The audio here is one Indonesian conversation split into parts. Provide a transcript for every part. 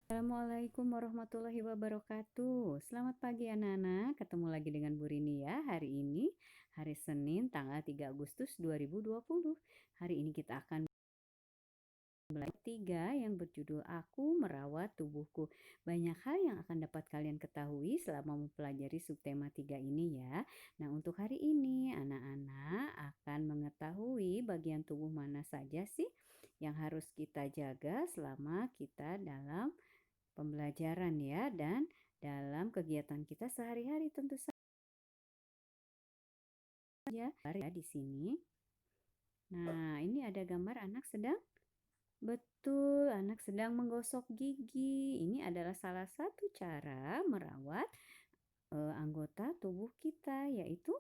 Assalamualaikum warahmatullahi wabarakatuh. Selamat pagi anak-anak, ketemu lagi dengan Bu Rini ya. Hari ini hari Senin tanggal 3 Agustus 2020. Hari ini kita akan belajar 3 yang berjudul Aku Merawat Tubuhku. Banyak hal yang akan dapat kalian ketahui selama mempelajari subtema 3 ini ya. Nah, untuk hari ini anak-anak akan mengetahui bagian tubuh mana saja sih yang harus kita jaga selama kita dalam pembelajaran ya, dan dalam kegiatan kita sehari-hari tentu saja ya di sini. Nah, ini ada gambar anak sedang betul, anak sedang menggosok gigi. Ini adalah salah satu cara merawat anggota tubuh kita, yaitu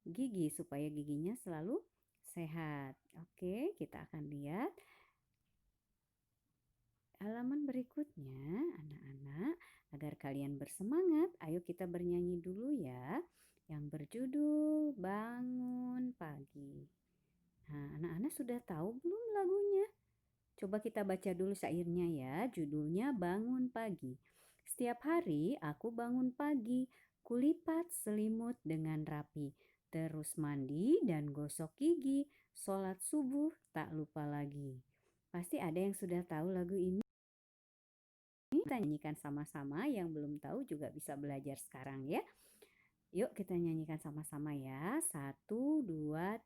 gigi, supaya giginya selalu sehat. Oke, kita akan lihat halaman berikutnya, anak-anak. Agar kalian bersemangat, ayo kita bernyanyi dulu ya, yang berjudul Bangun Pagi. Nah, anak-anak sudah tahu belum lagunya? Coba kita baca dulu syairnya ya, judulnya Bangun Pagi. Setiap hari aku bangun pagi, kulipat selimut dengan rapi, terus mandi dan gosok gigi, sholat subuh tak lupa lagi. Pasti ada yang sudah tahu lagu ini. Kita nyanyikan sama-sama, yang belum tahu juga bisa belajar sekarang ya. Yuk kita nyanyikan sama-sama ya. 1, 2,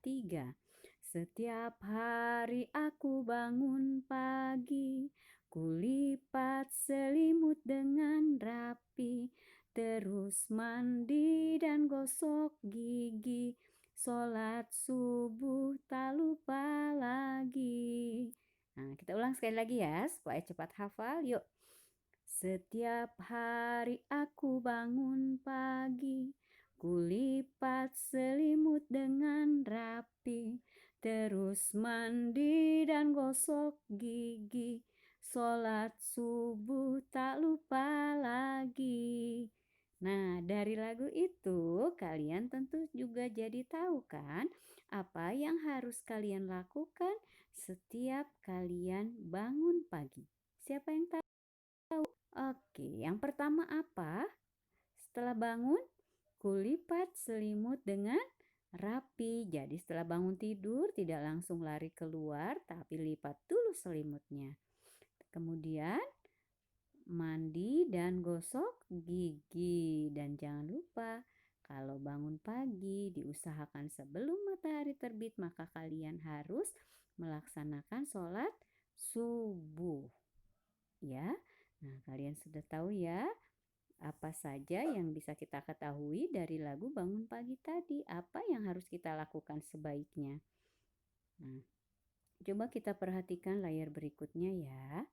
3. Setiap hari aku bangun pagi, kulipat selimut dengan rapi, terus mandi dan gosok gigi, sholat subuh tak lupa lagi. Nah, kita ulang sekali lagi ya supaya cepat hafal. Yuk. Setiap hari aku bangun pagi, kulipat selimut dengan rapi, terus mandi dan gosok gigi, sholat subuh tak lupa lagi. Nah, dari lagu itu kalian tentu juga jadi tahu kan apa yang harus kalian lakukan setiap kalian bangun pagi. Siapa yang tahu? Oke, yang pertama apa? Setelah bangun, kulipat selimut dengan rapi. Jadi setelah bangun tidur tidak langsung lari keluar, tapi lipat dulu selimutnya. Kemudian mandi dan gosok gigi. Dan jangan lupa kalau bangun pagi diusahakan sebelum matahari terbit, maka kalian harus melaksanakan sholat subuh. Ya, nah kalian sudah tahu ya apa saja yang bisa kita ketahui dari lagu Bangun Pagi tadi? Apa yang harus kita lakukan sebaiknya? Nah, coba kita perhatikan layar berikutnya ya.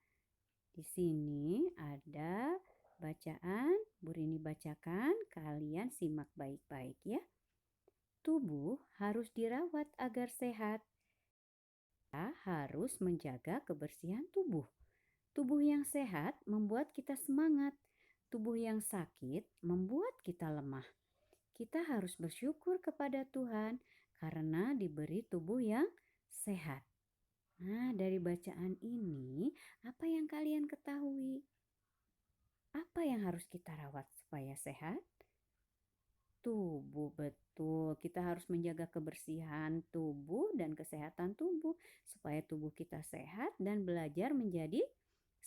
Di sini ada bacaan, Bu Rini bacakan, kalian simak baik-baik ya. Tubuh harus dirawat agar sehat. Kita harus menjaga kebersihan tubuh. Tubuh yang sehat membuat kita semangat. Tubuh yang sakit membuat kita lemah. Kita harus bersyukur kepada Tuhan karena diberi tubuh yang sehat. Nah, dari bacaan ini, apa yang kalian ketahui? Apa yang harus kita rawat supaya sehat? Tubuh, betul. Kita harus menjaga kebersihan tubuh dan kesehatan tubuh supaya tubuh kita sehat dan belajar menjadi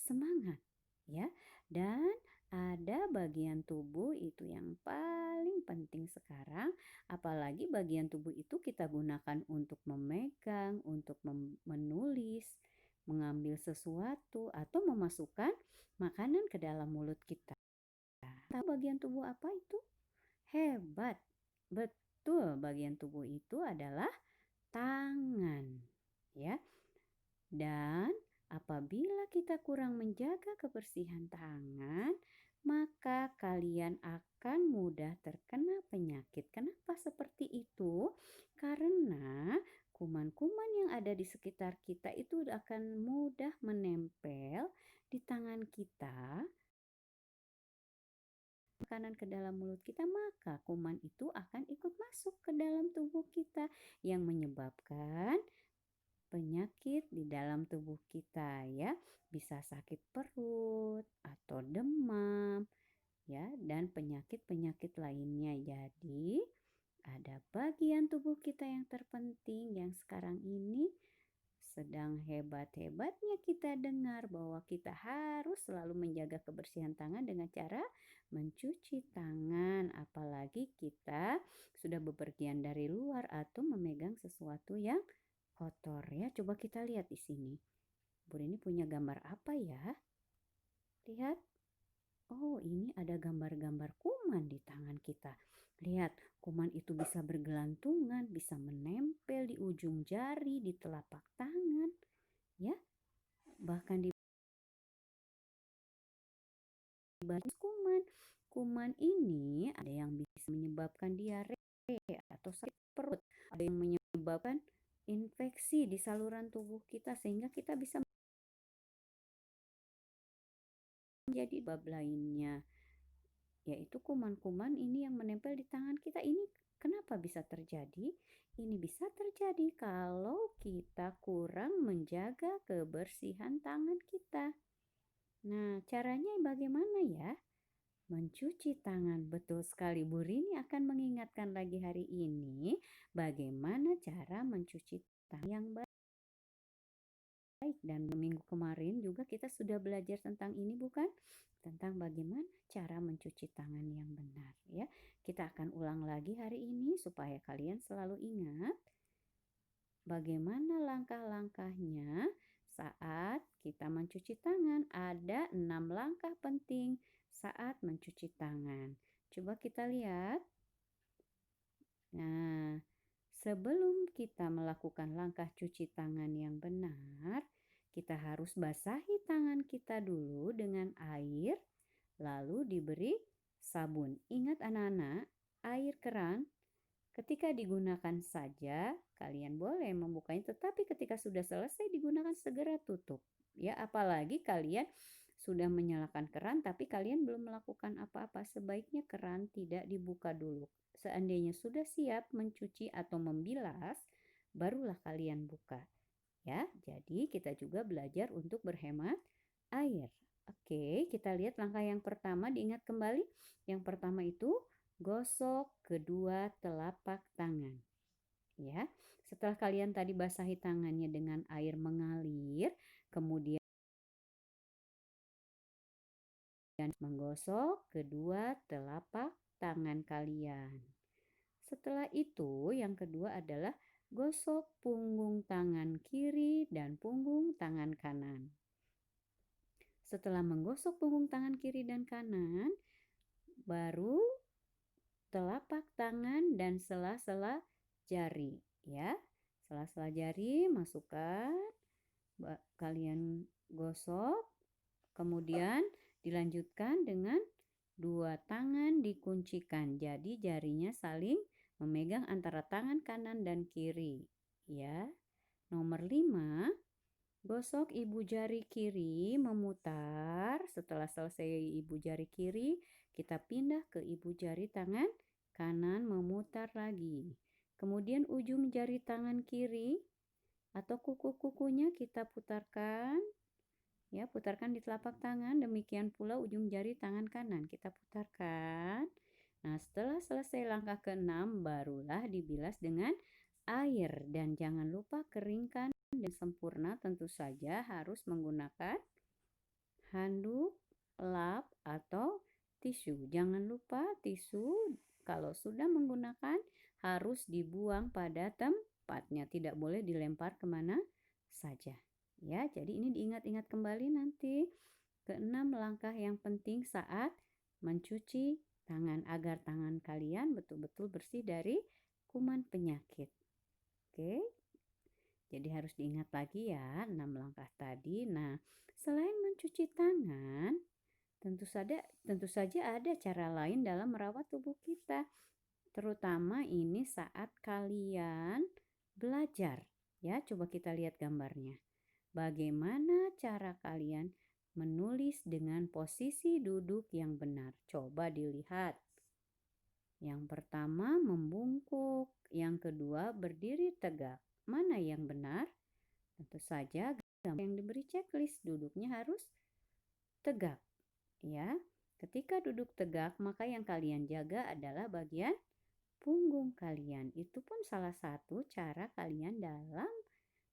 semangat, ya. Dan ada bagian tubuh itu yang paling penting sekarang, apalagi bagian tubuh itu kita gunakan untuk memegang, untuk menulis, mengambil sesuatu atau memasukkan makanan ke dalam mulut kita. Tahu bagian tubuh apa itu? Hebat. Betul, bagian tubuh itu adalah tangan, ya. Dan apabila kita kurang menjaga kebersihan tangan, maka kalian akan mudah terkena penyakit. Kenapa seperti itu? Karena kuman-kuman yang ada di sekitar kita itu akan mudah menempel di tangan kita, makanan ke dalam mulut kita, maka kuman itu akan ikut masuk ke dalam tubuh kita yang menyebabkan penyakit di dalam tubuh kita ya. Bisa sakit perut atau atau demam, ya, dan penyakit-penyakit lainnya. Jadi, ada bagian tubuh kita yang terpenting yang sekarang ini sedang hebat-hebatnya kita dengar bahwa kita harus selalu menjaga kebersihan tangan dengan cara mencuci tangan, apalagi kita sudah bepergian dari luar atau memegang sesuatu yang kotor ya. Coba kita lihat di sini. Bu ini punya gambar apa ya? Lihat. Oh, ini ada gambar-gambar kuman di tangan kita. Lihat, kuman itu bisa bergelantungan, bisa menempel di ujung jari, di telapak tangan, ya. Bahkan di baris kuman. Kuman ini ada yang bisa menyebabkan diare atau sakit perut, ada yang menyebabkan infeksi di saluran tubuh kita sehingga kita bisa menjadi bab lainnya. Yaitu kuman-kuman ini yang menempel di tangan kita. Ini kenapa bisa terjadi? Ini bisa terjadi kalau kita kurang menjaga kebersihan tangan kita. Nah, caranya bagaimana ya? Mencuci tangan. Betul sekali, Bu Rini akan mengingatkan lagi hari ini bagaimana cara mencuci tangan yang baik. Dan minggu kemarin juga kita sudah belajar tentang ini bukan? Tentang bagaimana cara mencuci tangan yang benar ya. Kita akan ulang lagi hari ini supaya kalian selalu ingat bagaimana langkah-langkahnya saat kita mencuci tangan. Ada 6 langkah penting saat mencuci tangan. Coba kita lihat. Nah, sebelum kita melakukan langkah cuci tangan yang benar, kita harus basahi tangan kita dulu dengan air, lalu diberi sabun. Ingat anak-anak, air keran ketika digunakan saja, kalian boleh membukanya, tetapi ketika sudah selesai digunakan segera tutup. Ya, apalagi kalian sudah menyalakan keran tapi kalian belum melakukan apa-apa, sebaiknya keran tidak dibuka dulu. Seandainya sudah siap mencuci atau membilas, barulah kalian buka. Ya, jadi kita juga belajar untuk berhemat air. Oke, kita lihat langkah yang pertama, diingat kembali. Yang pertama itu gosok kedua telapak tangan. Ya, setelah kalian tadi basahi tangannya dengan air mengalir, kemudian menggosok kedua telapak tangan kalian. Setelah itu, yang kedua adalah gosok punggung tangan kiri dan punggung tangan kanan. Setelah menggosok punggung tangan kiri dan kanan, baru telapak tangan dan sela-sela jari, ya. Sela-sela jari masukkan, kalian gosok, kemudian dilanjutkan dengan dua tangan dikuncikan. Jadi jarinya saling memegang antara tangan kanan dan kiri, ya. Nomor 5, gosok ibu jari kiri memutar. Setelah selesai ibu jari kiri, kita pindah ke ibu jari tangan kanan memutar lagi. Kemudian ujung jari tangan kiri atau kuku-kukunya kita putarkan. Ya, putarkan di telapak tangan. Demikian pula ujung jari tangan kanan kita putarkan. Nah, setelah selesai langkah ke-6, barulah dibilas dengan air. Dan jangan lupa keringkan dan sempurna. Tentu saja harus menggunakan handuk, lap, atau tisu. Jangan lupa tisu kalau sudah menggunakan harus dibuang pada tempatnya. Tidak boleh dilempar kemana saja. Ya, jadi ini diingat-ingat kembali nanti. Ke-6 langkah yang penting saat mencuci tangan agar tangan kalian betul-betul bersih dari kuman penyakit. Oke. Jadi harus diingat lagi ya 6 langkah tadi. Nah, selain mencuci tangan, tentu saja ada cara lain dalam merawat tubuh kita. Terutama ini saat kalian belajar. Ya, coba kita lihat gambarnya. Bagaimana cara kalian menulis dengan posisi duduk yang benar? Coba dilihat. Yang pertama membungkuk, yang kedua berdiri tegak. Mana yang benar? Tentu saja gambar yang diberi checklist duduknya harus tegak. ya. Ketika duduk tegak, maka yang kalian jaga adalah bagian punggung kalian. Itu pun salah satu cara kalian dalam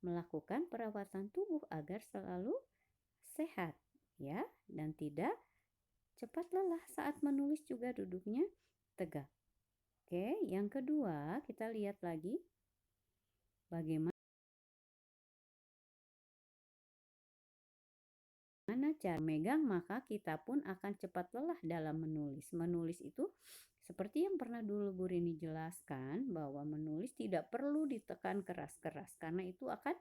melakukan perawatan tubuh agar selalu sehat, ya, dan tidak cepat lelah. Saat menulis juga duduknya tegak. Oke, yang kedua kita lihat lagi bagaimana cara megang, maka kita pun akan cepat lelah dalam menulis. Menulis itu seperti yang pernah dulu Bu Rini jelaskan bahwa menulis tidak perlu ditekan keras-keras karena itu akan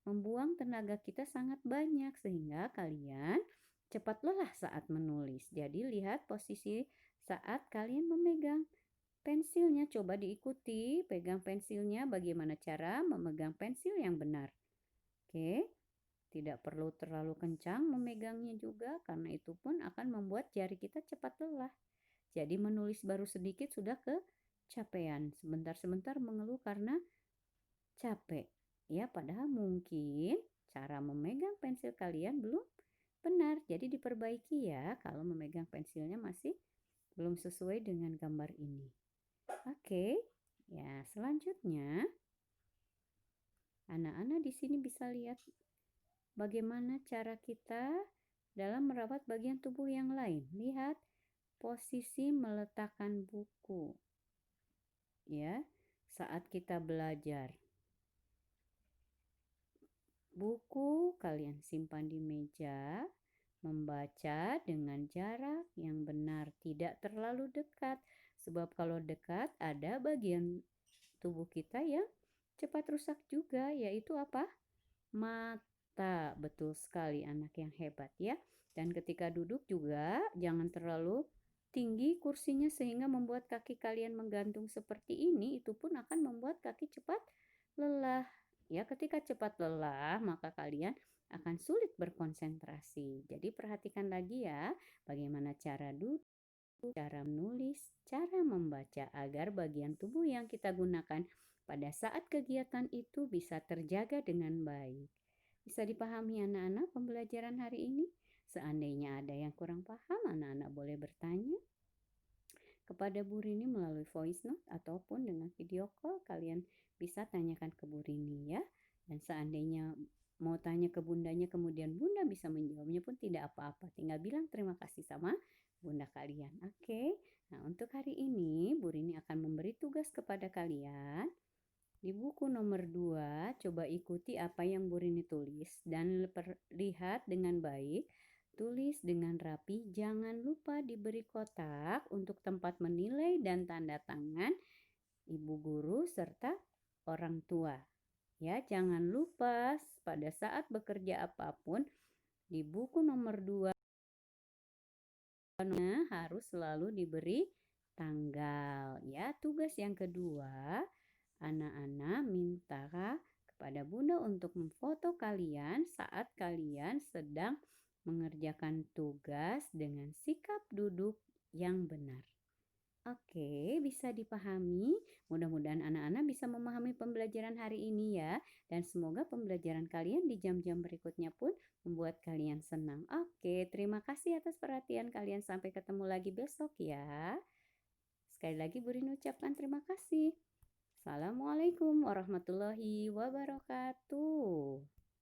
membuang tenaga kita sangat banyak sehingga kalian cepat lelah saat menulis. Jadi lihat posisi saat kalian memegang pensilnya, coba diikuti pegang pensilnya, bagaimana cara memegang pensil yang benar. Oke, tidak perlu terlalu kencang memegangnya juga karena itu pun akan membuat jari kita cepat lelah. Jadi menulis baru sedikit sudah kecapean, sebentar-sebentar mengeluh karena capek. Ya, padahal mungkin cara memegang pensil kalian belum benar. Jadi diperbaiki ya kalau memegang pensilnya masih belum sesuai dengan gambar ini. Oke. Ya, selanjutnya anak-anak di sini bisa lihat bagaimana cara kita dalam merawat bagian tubuh yang lain. Lihat posisi meletakkan buku. Ya, saat kita belajar. Buku kalian simpan di meja, membaca dengan jarak yang benar, tidak terlalu dekat. Sebab kalau dekat ada bagian tubuh kita yang cepat rusak juga, yaitu apa? Mata. Betul sekali, anak yang hebat ya. Dan ketika duduk juga jangan terlalu tinggi kursinya sehingga membuat kaki kalian menggantung seperti ini, itu pun akan membuat kaki cepat lelah. Ya, ketika cepat lelah, maka kalian akan sulit berkonsentrasi. Jadi perhatikan lagi ya, bagaimana cara duduk, cara menulis, cara membaca agar bagian tubuh yang kita gunakan pada saat kegiatan itu bisa terjaga dengan baik. Bisa dipahami anak-anak pembelajaran hari ini? Seandainya ada yang kurang paham, anak-anak boleh bertanya kepada Bu Rini melalui voice note ataupun dengan video call. Kalian bisa tanyakan ke Bu Rini ya. Dan seandainya mau tanya ke bundanya kemudian bunda bisa menjawabnya pun tidak apa-apa. Tinggal bilang terima kasih sama bunda kalian. Oke. Nah, untuk hari ini Bu Rini akan memberi tugas kepada kalian. Di buku nomor 2, coba ikuti apa yang Bu Rini tulis dan lihat dengan baik. Tulis dengan rapi, jangan lupa diberi kotak untuk tempat menilai dan tanda tangan ibu guru serta orang tua. Ya, jangan lupa pada saat bekerja apapun di buku nomor 2 harus selalu diberi tanggal. Ya, tugas yang kedua, anak-anak minta kepada bunda untuk memfoto kalian saat kalian sedang mengerjakan tugas dengan sikap duduk yang benar. Oke, bisa dipahami. Mudah-mudahan anak-anak bisa memahami pembelajaran hari ini ya. Dan semoga pembelajaran kalian di jam-jam berikutnya pun membuat kalian senang. Oke, terima kasih atas perhatian kalian. Sampai ketemu lagi besok ya. Sekali lagi Bu Rini ucapkan terima kasih. Assalamualaikum warahmatullahi wabarakatuh.